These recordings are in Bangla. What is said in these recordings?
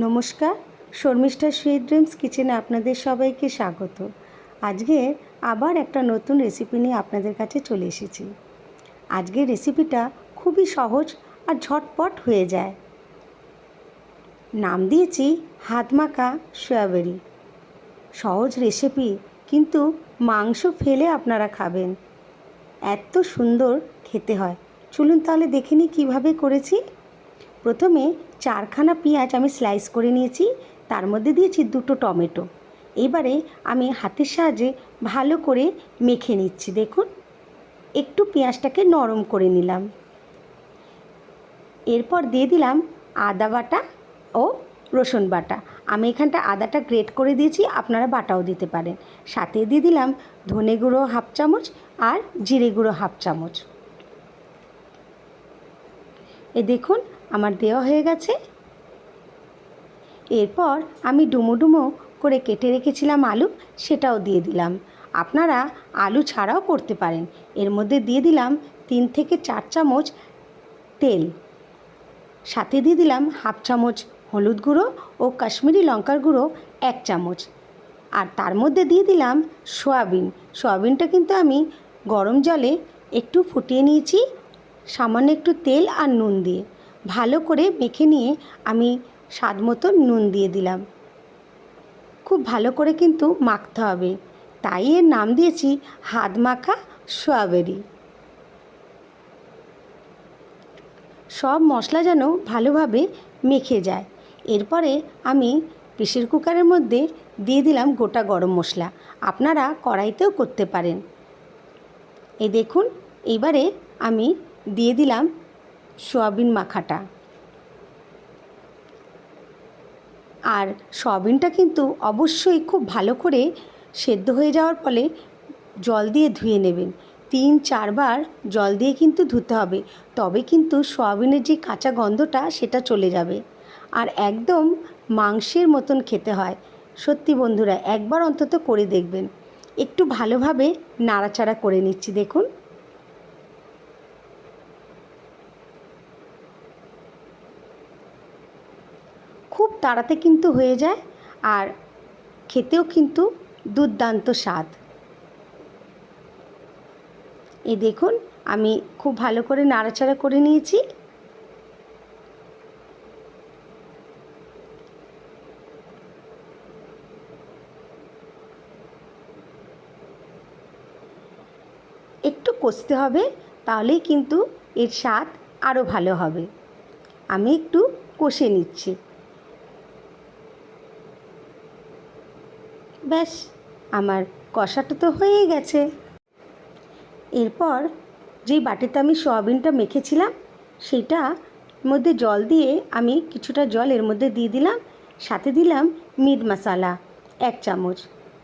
নমস্কার, শর্মিষ্ঠা সুইট ড্রিমস কিচেনে আপনাদের সবাইকে স্বাগত। আজকে আবার একটা নতুন রেসিপি নিয়ে আপনাদের কাছে চলে এসেছি। আজকের রেসিপিটা খুবই সহজ আর ঝটপট হয়ে যায়। নাম দিয়েছি হাত মাখা সয়াবড়ি। সহজ রেসিপি, কিন্তু মাংস ফেলে আপনারা খাবেন, এত সুন্দর খেতে হয়। চলুন তাহলে দেখে নিই কীভাবে করেছি। প্রথমে 4খানা পেঁয়াজ আমি স্লাইস করে নিয়েছি, তার মধ্যে দিয়েছি 2টো টমেটো। এবারে আমি হাতের সাহায্যে ভালো করে মেখে নিচ্ছি। দেখুন, একটু পেঁয়াজটাকে নরম করে নিলাম। এরপর দিয়ে দিলাম আদা বাটা ও রসুন বাটা। আমি এখানটা আদাটা গ্রেট করে দিয়েছি, আপনারা বাটাও দিতে পারেন। সাথে দিয়ে দিলাম ধনে গুঁড়ো 1/2 চামচ আর জিরে গুঁড়ো 1/2 চামচ। দেখুন আমার দেওয়া হয়ে গেছে। এরপর আমি ডুমো ডুমো করে কেটে রেখেছিলাম আলু, সেটাও দিয়ে দিলাম। আপনারা আলু ছাড়াও করতে পারেন। এর মধ্যে দিয়ে দিলাম 3 থেকে 4 চামচ তেল। সাথে দিয়ে দিলাম 1/2 চামচ হলুদ গুঁড়ো ও কাশ্মীরি লঙ্কার গুঁড়ো 1 চামচ। আর তার মধ্যে দিয়ে দিলাম সয়াবিনটা কিন্তু আমি গরম জলে একটু ফুটিয়ে নিয়েছি, সামান্য একটু তেল আর নুন দিয়ে। ভালো করে মেখে নিয়ে আমি স্বাদ মতো নুন দিয়ে দিলাম। খুব ভালো করে কিন্তু মাখতে হবে, তাই এর নাম দিয়েছি হাত মাখা সয়াবড়ি। সব মশলা যেন ভালোভাবে মেখে যায়। এরপরে আমি প্রেসার কুকারের মধ্যে দিয়ে দিলাম গোটা গরম মশলা। আপনারা কড়াইতেও করতে পারেন। এই দেখুন, এবারে আমি দিয়ে দিলাম সয়াবিন মাখাটা। আর সয়াবিনটা কিন্তু অবশ্যই খুব ভালো করে সেদ্ধ হয়ে যাওয়ার ফলে জল দিয়ে ধুয়ে নেবেন। 3-4 বার জল দিয়ে কিন্তু ধুতে হবে, তবে কিন্তু সয়াবিনের যে কাঁচা গন্ধটা সেটা চলে যাবে। আর একদম মাংসের মতন খেতে হয়। সত্যি বন্ধুরা, একবার অন্তত করে দেখবেন। একটু ভালোভাবে নাড়াচাড়া করে নিচ্ছি। দেখুন, খুব তাড়াতে কিন্তু হয়ে যায় আর খেতেও কিন্তু দুর্দান্ত স্বাদ। এই দেখুন, আমি খুব ভালো করে নাড়াচাড়া করে নিয়েছি। একটু কষতে হবে, তাহলেই কিন্তু এর স্বাদ আরও ভালো হবে। আমি একটু কষে নিচ্ছি। ব্যাস, আমার কষাটা তো হয়েই গেছে। এরপর যেই বাটিতে আমি সয়াবিনটা মেখেছিলাম, সেইটা মধ্যে জল দিয়ে আমি কিছুটা জল এর মধ্যে দিয়ে দিলাম। সাথে দিলাম মিট মশলা 1 চামচ।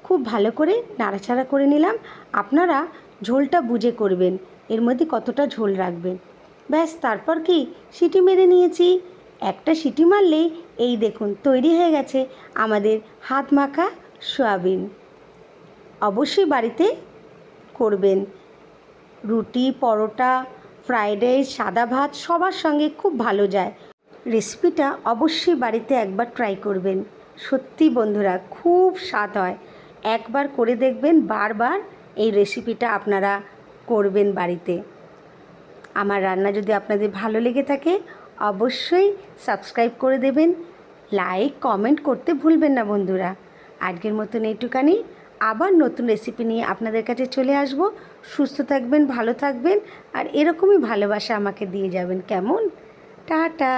খুব ভালো করে নাড়াচাড়া করে নিলাম। আপনারা ঝোলটা বুঝে করবেন, এর মধ্যে কতটা ঝোল রাখবেন। ব্যাস, তারপর কি সিটি মেরে নিয়েছি। একটা সিটি মারলেই এই দেখুন তৈরি হয়ে গেছে আমাদের হাত মাখা সয়াবিন। অবশ্যই বাড়িতে করবেন। রুটি, পরোটা, ফ্রাইড রাইস, সাদা ভাত সবার সঙ্গে খুব ভালো যায়। রেসিপিটা অবশ্যই বাড়িতে একবার ট্রাই করবেন। সত্যি বন্ধুরা, খুব স্বাদ হয়। একবার করে দেখবেন, বারবার এই রেসিপিটা আপনারা করবেন বাড়িতে। আমার রান্না যদি আপনাদের ভালো লেগে থাকে, অবশ্যই সাবস্ক্রাইব করে দেবেন। লাইক কমেন্ট করতে ভুলবেন না বন্ধুরা। আজকের মতন এইটুখানি। আবার নতুন রেসিপি নিয়ে আপনাদের কাছে চলে আসব। সুস্থ থাকবেন, ভালো থাকবেন, আর এরকমই ভালোবাসা আমাকে দিয়ে যাবেন। কেমন? টাটা।